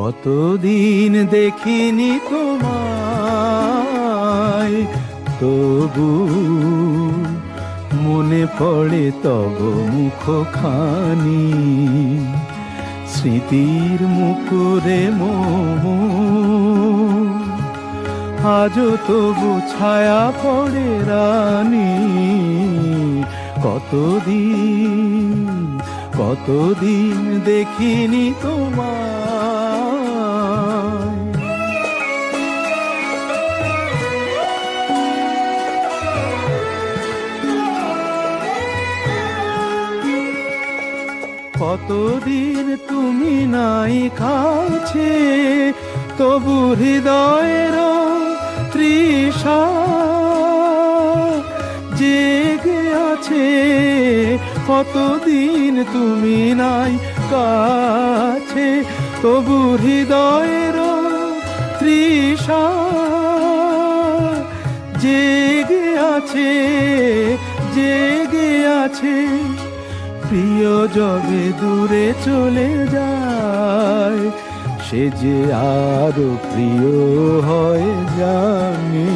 কতদিন দেখিনি তোমায়, তবু মনে পড়ে তব মুখখানি। স্মৃতির মুকুরে মোর আজও তবু ছায়া পড়ে রানী। কতদিন দেখিনি তোমায়। কতদিন তুমি নাই কাছে, তবু হৃদয়ের তৃষা জেগে আছে। কতদিন তুমি নাই কাছে, তবু হৃদয়ের তৃষা জেগে আছে, জেগে আছে। প্রিয় যবে দূরে চলে যায়, সে যে আরো প্রিয় হয় জানি।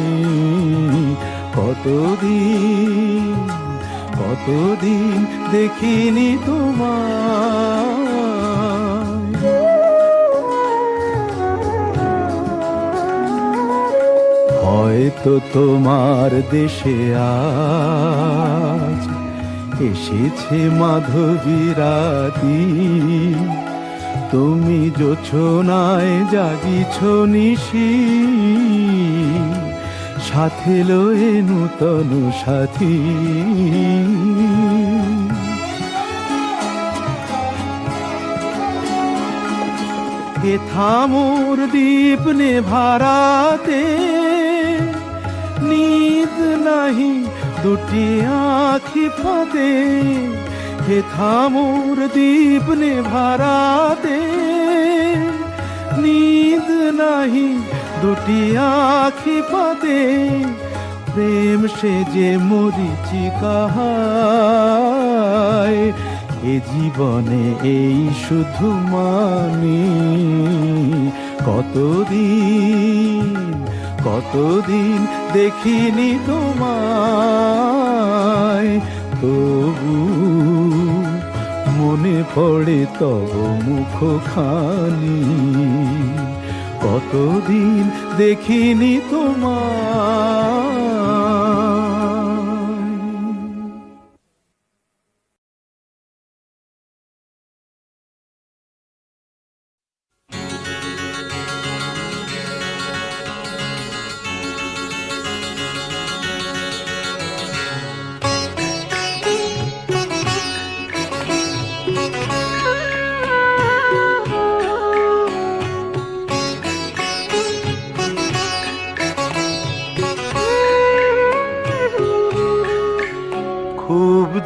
কতদিন দেখিনি তোমায়। হয়তো তোমার দেশে আজ এসেছে মাধবী রাতি। তুমি জোছনায় জাগিছ নিশি, সাথে লয়ে নূতন সাথী। এ থামোর দীপ নেভারাতে নিদ নাহি দুটি আঁখি ফাঁদে। হে থামোর দীপ নেভারাতে নিদ নাহি দুটি আঁখি ফাঁদে। প্রেম সে যে মরিচিকা হায়, এ জীবনে এই শুধু মানি। কতদিন দেখিনি তোমায়, তবু মনে পড়ে তব মুখখানি। কতদিন দেখিনি তোমায়।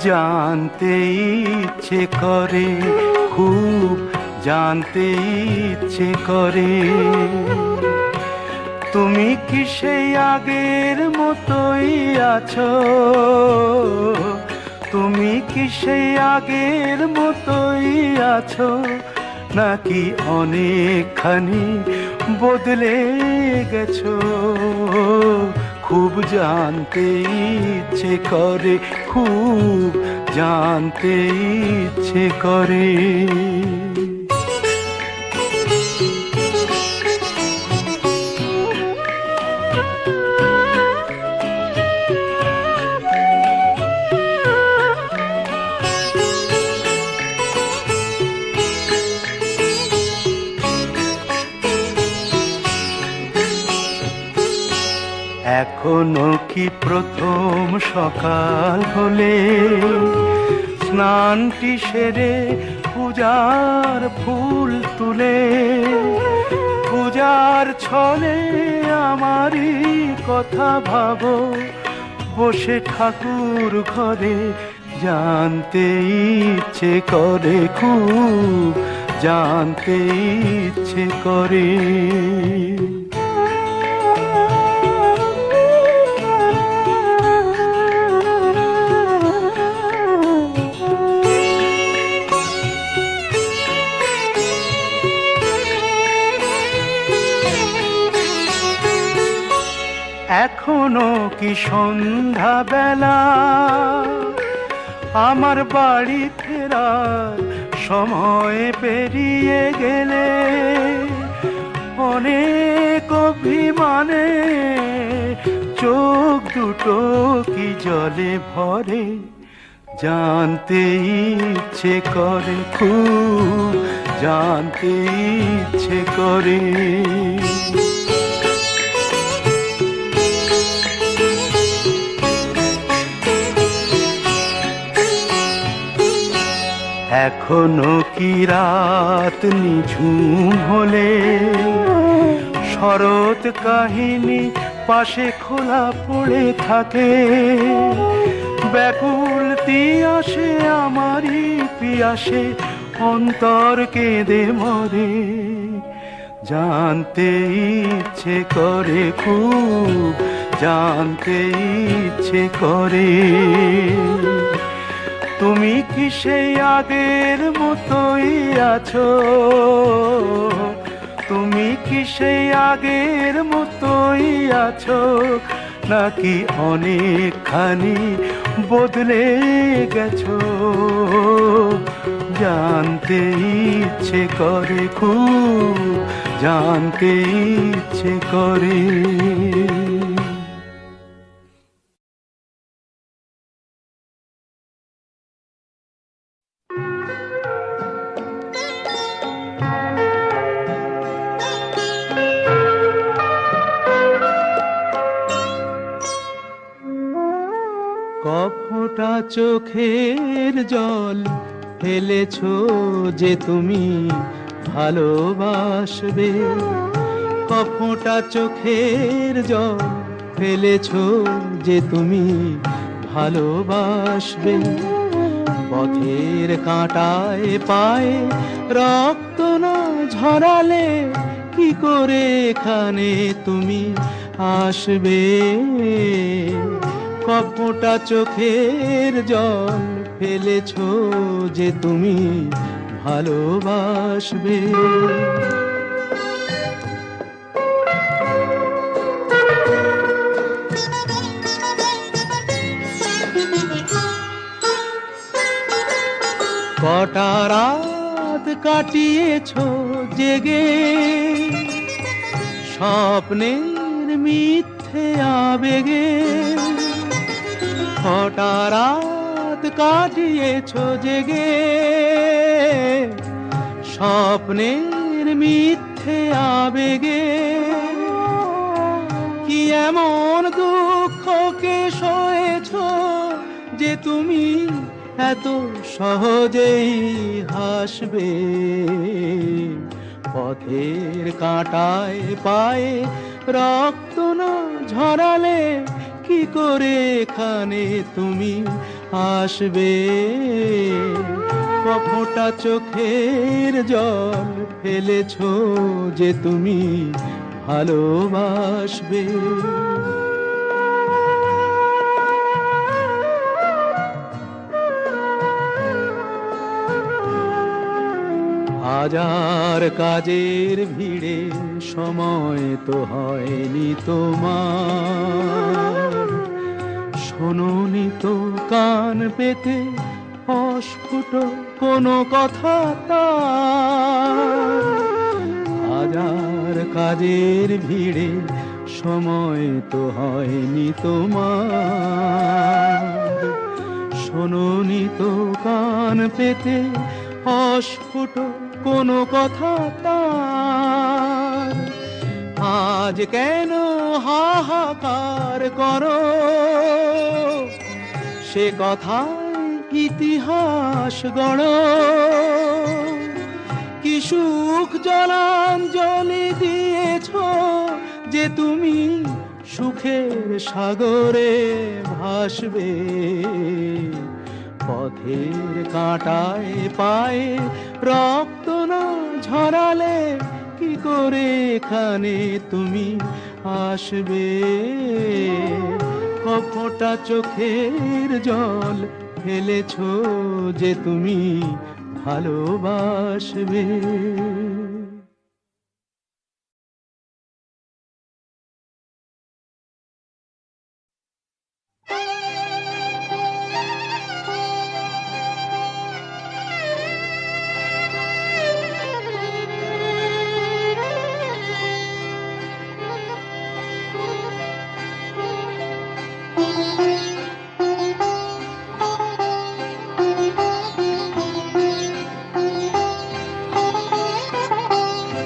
জানতে ইচ্ছে করে, খুব জানতে ইচ্ছে করে, তুমি কি সেই আগের মতোই আছো? তুমি কি সেই আগের মতোই আছো, নাকি অনেকখানি বদলে গেছো? খুব জানতে ইচ্ছে করে, খুব জানতে ইচ্ছে করে। এখনো কি প্রথম সকাল হলে স্নানটি সেরে পূজার ফুল তুলে, পূজার ছলে আমারই কথা ভাবো বসে ঠাকুর ঘরে? জানতে ইচ্ছে করে, খুব জানতে ইচ্ছে করে। এখনো কি সন্ধ্যা বেলা, আমার বাড়ি ফেরার সময় পেরিয়ে গেলে অনেক অভিমানে চোখ দুটো কি জলে ভরে, জানতে ইচ্ছে করে, খুব জানতে ইচ্ছে করে। এখনো কি রাত নিঝুম হলে শরৎ কাহিনী পাশে খোলা পড়ে থাকে, ব্যাকুল তিয়াসে আমারই পিয়াসে অন্তর কেঁদে মরে, জানতে ইচ্ছে করে, খুব জানতে ইচ্ছে করে। তুমি কি সেই আগের মতোই আছো, তুমি কি সেই আগের মতোই আছো, নাকি অনেকখানি বদলে গেছো, জানতে ইচ্ছে করে, খুব জানতে ইচ্ছে করে। কফোঁটা চোখের জল ফেলেছো যে তুমি ভালোবাসবে, কফোঁটা চোখের জল ফেলেছো যে তুমি ভালোবাসবে, পথের কাঁটায় পায়ে রক্ত না ঝরালে কি করে এখানে তুমি আসবে, কফোঁটা চোখের জল ফেলেছো যে তুমি ভালোবাসবে। কটা রাত কাটিয়েছো জেগে, স্বপ্নের মিথ্যে আবেগে, কটা রাত কাটিয়েছো জেগে, স্বপ্নের মিথ্যে আবেগে, কি এমন দুঃখকে সয়েছো যে তুমি এত সহজেই হাসবে, পথের কাঁটায় পায়ে রক্ত না ঝরালে কি করে এখানে তুমি আসবে, কফোঁটা চোখের জল ফেলেছো যে তুমি ভালোবাসবে। হাজার কাজের ভিড়ে সময় তো হয়নি তোমার, শোনোনি তো কান পেতে অস্ফুট কোনো কথা তার, হাজার কাজের ভিড়ে সময় তো হয়নি তোমার, শোনোনি তো কান পেতে অস্ফুট কোনো কথা তার, আজ কেন হাহাকার করো সে কথায় ইতিহাস গড়ো, কি সুখ জলাঞ্জলি দিয়েছো যে তুমি সুখের সাগরে ভাসবে, পথের কাঁটায় পায়ে রক্ত না ঝরালে কি করে এখানে তুমি আসবে, কফোঁটা চোখের জল ফেলেছো যে তুমি ভালোবাসবে।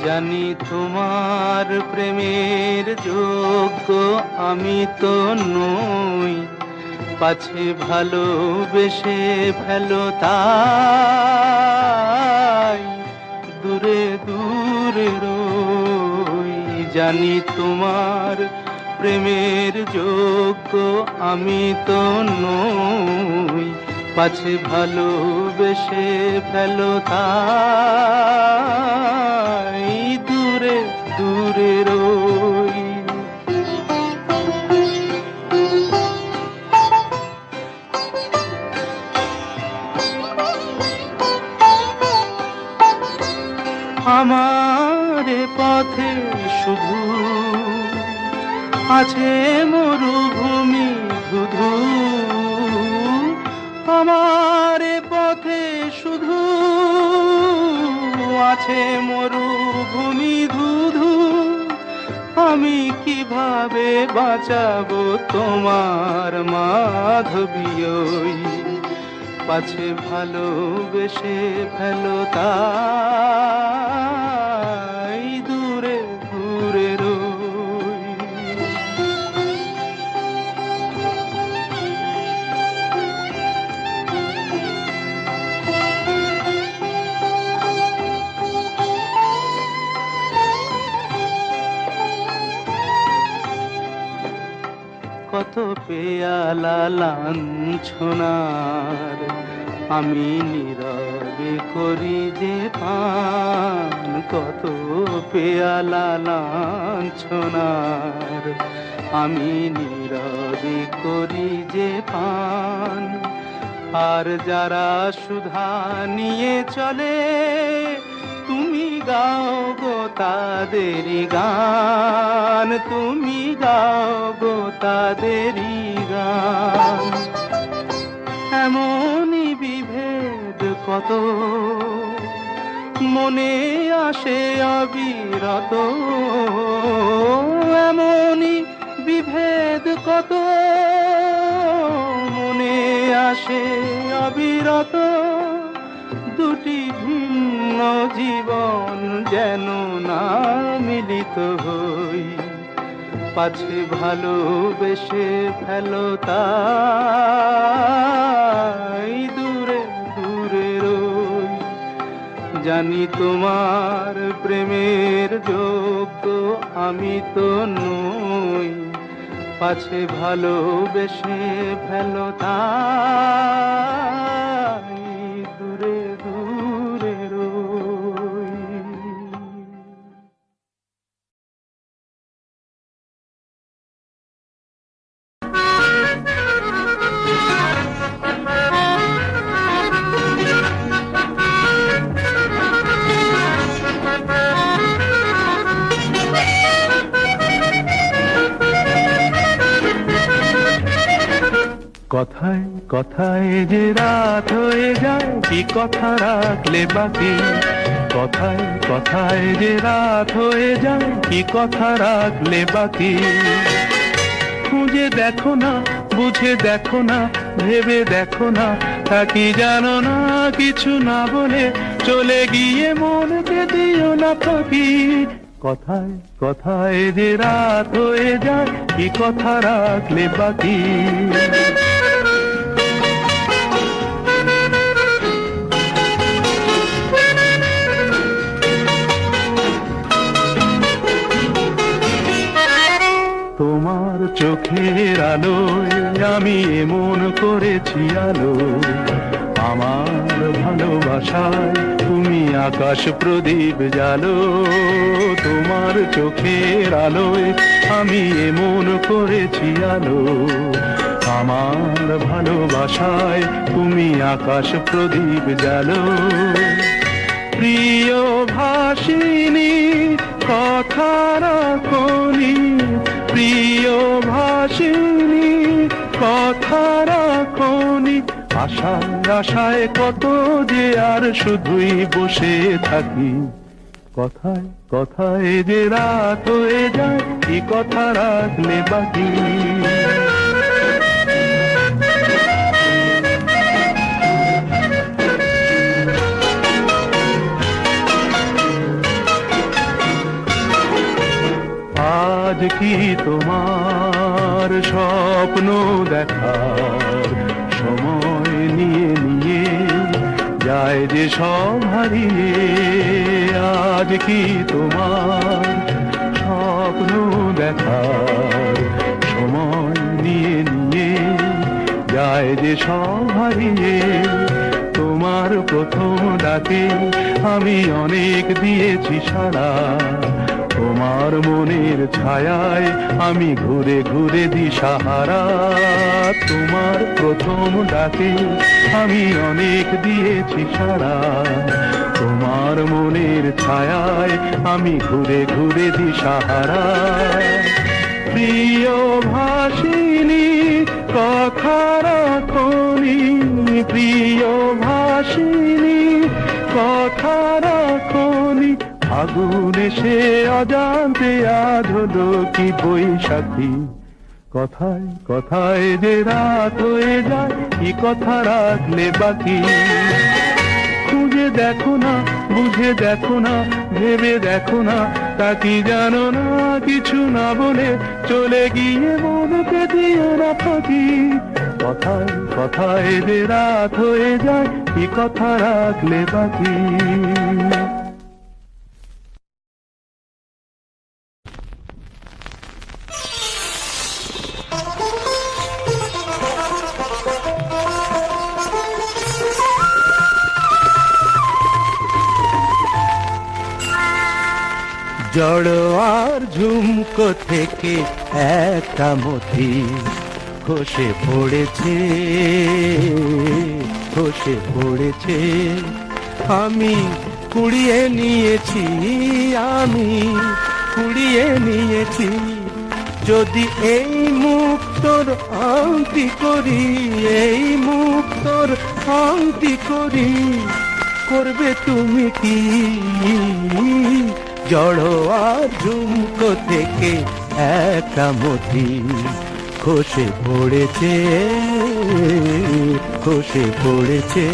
জানি তোমার প্রেমের যোগ্য আমি তো নই, পাছে ভালোবেসে ফেলো তাই দূরে দূরে রই। জানি তোমার প্রেমের যোগ্য আমি তো নই, পাছে ভালোবেসে ফেলো তাই দূরে দূরে রই। আমার পথে শুধু আছে মরুভূমি ধুধু, আমার পথে শুধু আছে মরুভূমি ধুধু। আমি কিভাবে বাঁচাবো তোমার মাধবী ওই, পাছে ভালোবেসে ফেলো তাই দূরে দূরে রই। কত পেয়ালা লাঞ্ছনার আমি নীরবে করি যে পান, কত পেয়ালা লাঞ্ছনার আমি নীরবে করি যে পান। আর যারা সুধা নিয়ে চলে তুমি গাও গো তাদেরই গান, তুমি গাও গো তাদেরই গান। এমনই বিভেদ কত মনে আসে অবিরত, এমনই বিভেদ কত মনে আসে অবিরত। দুটি ভিন্ন জীবন যেন না মিলিত হই, পাছে ভালোবেসে ফেলো তাই দূরে দূরে রই। জানি তোমার প্রেমের যোগ্য আমি তো নই, পাছে ভালোবেসে ফেলো তাই দূরে দূরে রই। কথায় কথায় যে রাত হয়ে যায়, কি কথা রাখলে বাকি। কথায় কথায় যে রাত হয়ে যায়, কি কথা রাখলে বাকি। খুঁজে দেখো না, বুঝে দেখো না, ভেবে দেখো না, থাকি জানো না কিছু না বলে চলে গিয়ে মনকে দিও না ফাঁকি। কথায় কথায় যে রাত হয়ে যায়, কি কথা রাখলে বাকি। তোমার চোখের আলোয় আমি এমন করেছি আলো, আমার ভালোবাসায় তুমি আকাশ প্রদীপ জালো। তোমার চোখের আলোয় আমি এমন করেছি আলো, আমার ভালোবাসায় তুমি আকাশ প্রদীপ জালো। প্রিয় ভাসিনী কথা রাখনি, প্রিয় ভাসিনী কথা রাখনি। আশায় আশায় কত যে আর শুধুই বসে থাকি। কথায় কথায় যে রাত হয়ে যায়, কি কথা রাখলে বাকি। আজ কি তোমার স্বপ্ন দেখার সময় নিয়ে নিয়ে যায় যে সব হারিয়ে? আজ কি তোমার স্বপ্ন দেখার সময় নিয়ে নিয়ে যায় যে সব হারিয়ে? তোমার প্রথম ডাকে আমি অনেক দিয়েছি সাড়া, তোমার মনের ছায়ায় আমি ঘুরে ঘুরে দিশাহারা। তোমার প্রথম ডাকে আমি অনেক দিয়েছি সাড়া, তোমার মনের ছায়ায় আমি ঘুরে ঘুরে দিশাহারা। প্রিয় ভাসিনী কথা রাখনি, প্রিয় ভাসিনী কথা রাখনি, আগুন এসে অজান্তে আজ হলো কি বৈশাখী। কথায় কথায় যে রাত হয়ে যায়, কি কথা রাখলে বাকি? খুঁজে দেখো না, বুঝে দেখো না, ভেবে দেখো না, তা কি জানো না? কিছু না বলে চলে গিয়ে মনকে দিও না ফাঁকি। কথায় কথায় যে রাত হয়ে যায়, কি কথা রাখলে বাকি? জড়োয়ার ঝুমকো থেকে একটা মতি খসে পড়েছে, খসে পড়েছে। আমি কুড়িয়ে নিয়েছি, আমি কুড়িয়ে নিয়েছি। যদি এই মুক্তর আংটি করি, এই মুক্তর আংটি করি, করবে তুমি কি? জড়োয়ার ঝুমকো থেকে একটা মতি খসে পড়েছে, খসে পড়েছে।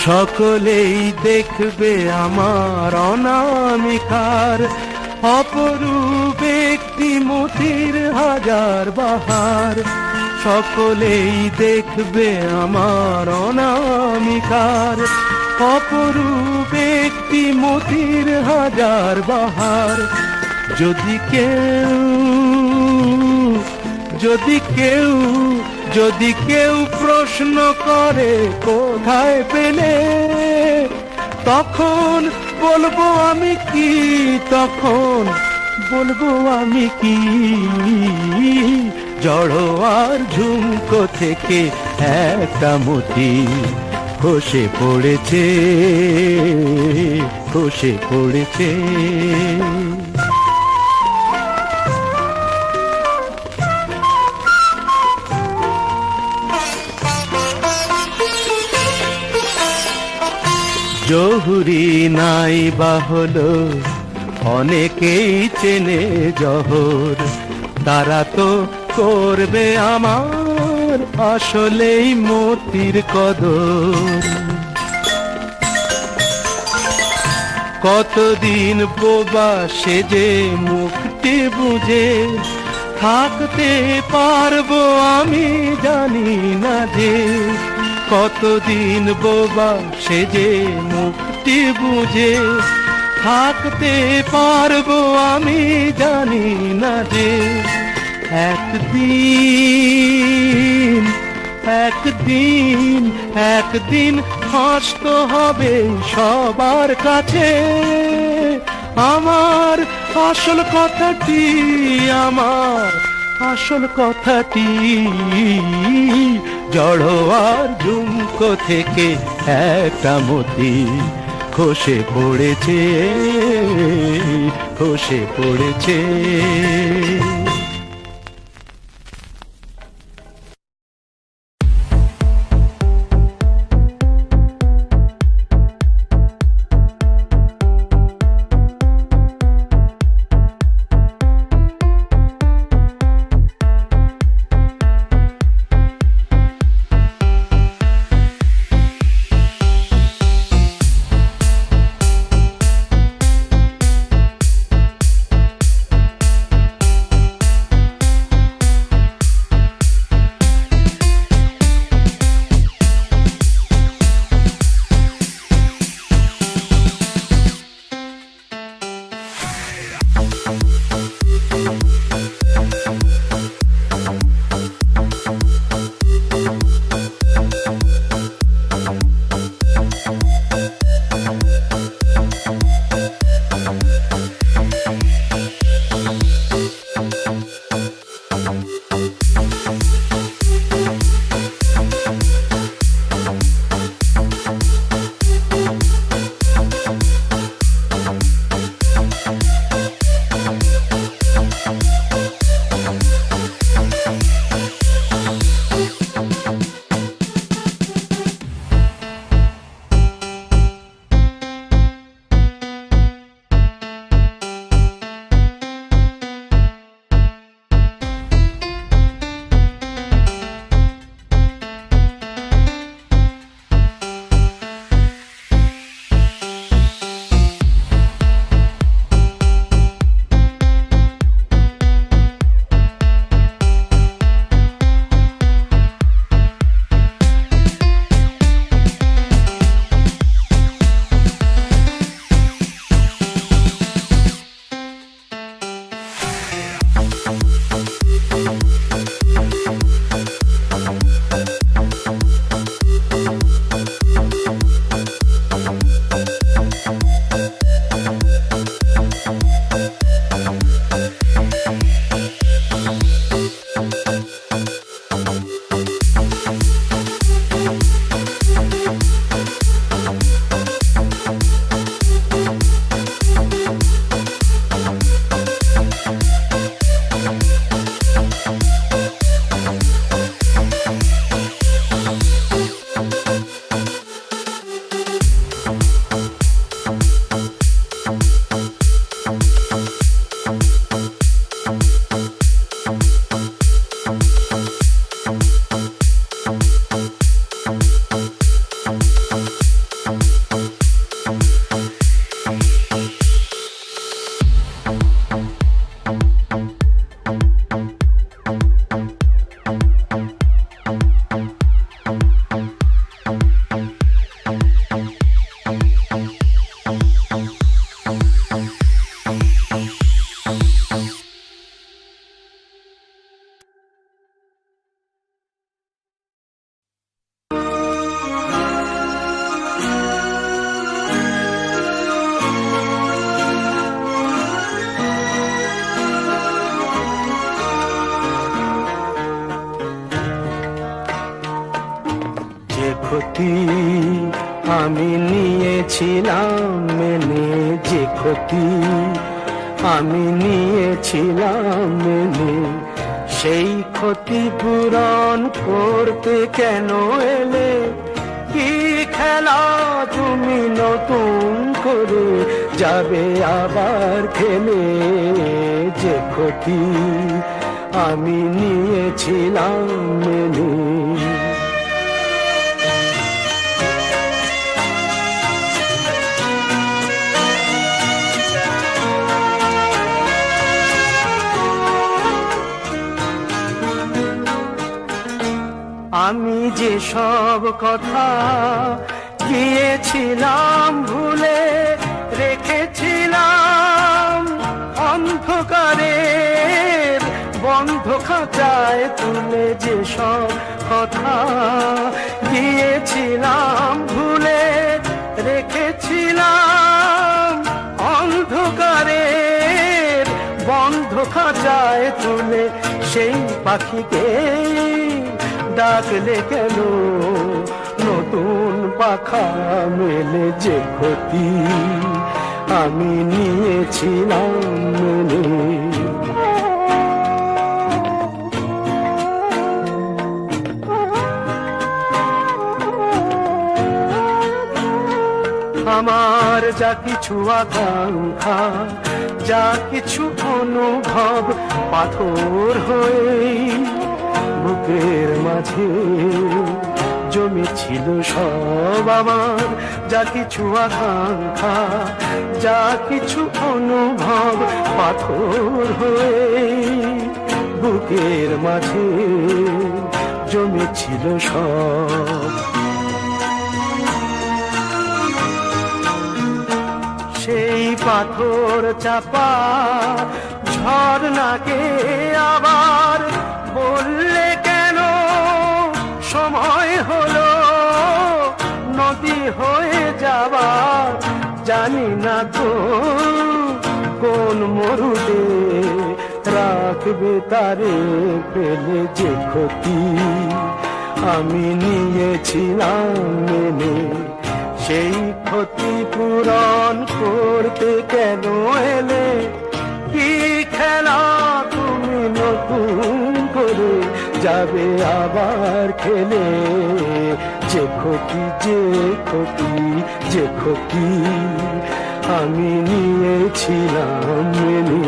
সকলেই দেখবে আমার অনামিকার অপরূপ একটি মতির হাজার বাহার। সকলেই দেখবে আমার অনামিকার অপরূপ একটি মতির হাজার বাহার। যদি কেউ, যদি কেউ, যদি কেউ প্রশ্ন করে কোথায় পেলে, তখন বলবো আমি কি, তখন বলবো আমি কি? জড়োয়ার ঝুমকো থেকে একটা মতি খসে পড়েছে, খসে পড়েছে। জহুরি নাই বা হলো অনেকেই চেনে জহর, তারা তো করবে আমার আসলেই মতির কদর। কতদিন বোবা সেজে মুখটি বুঝে থাকতে পারবো আমি জানি না যে। কতদিন বোবা সেজে মুখটি বুঝে থাকতে পারবো আমি জানি না যে। একদিন, একদিন, একদিন হাসতে হবে সবার কাছে আমার আসল কথাটি, আমার আসল কথাটি। জড়োয়ার ঝুমকো থেকে একটা মতি খসে পড়েছে, খসে পড়েছে। নিয়েছিলাম মেনে, যে ক্ষতি আমি নিয়েছিলাম মেনে, সেই ক্ষতি পূরণ করতে কেন এলে? কি খেলা তুমি নতুন করে যাবে আবার খেলে? যে ক্ষতি আমি নিয়েছিলাম মেনে। আমি যে সব কথা গিয়েছিলাম ভুলে, রেখেছিলাম অন্ধকারের বন্ধ খাঁচায় তুলে। যে সব কথা গিয়েছিলাম ভুলে, রেখেছিলাম অন্ধকারের বন্ধ খাঁচায় তুলে। সেই পাখিকে ডাকলে কেন নতুন পাখা মেলে? যে ক্ষতি আমি নিয়েছিলাম মেনে। আমার যা কিছু আকাঙ্ক্ষা, যা কিছু অনুভব পাথর হয়ে বুকের মাঝে জমেছিল সব। আমার যা কিছু আকাঙ্ক্ষা, যা কিছু অনুভব পাথর হয়ে বুকের মাঝে জমেছিল সব। সেই পাথর চাপা ঝরনাকে আবার বললে কেন? সময় হলো নদী হয়ে যাবার। জানি না তো কোন মরুদে রাখবে তারে ফেলে। যে ক্ষতি আমি নিয়েছিলাম মেনে, সেই ক্ষতি পূরণ করতে কেন এলে? কি খেলা তুমি নতুন করে যাবে আবার খেলে? যে ক্ষতি, যে ক্ষতি, যে ক্ষতি আমি নিয়েছিলাম মেনে।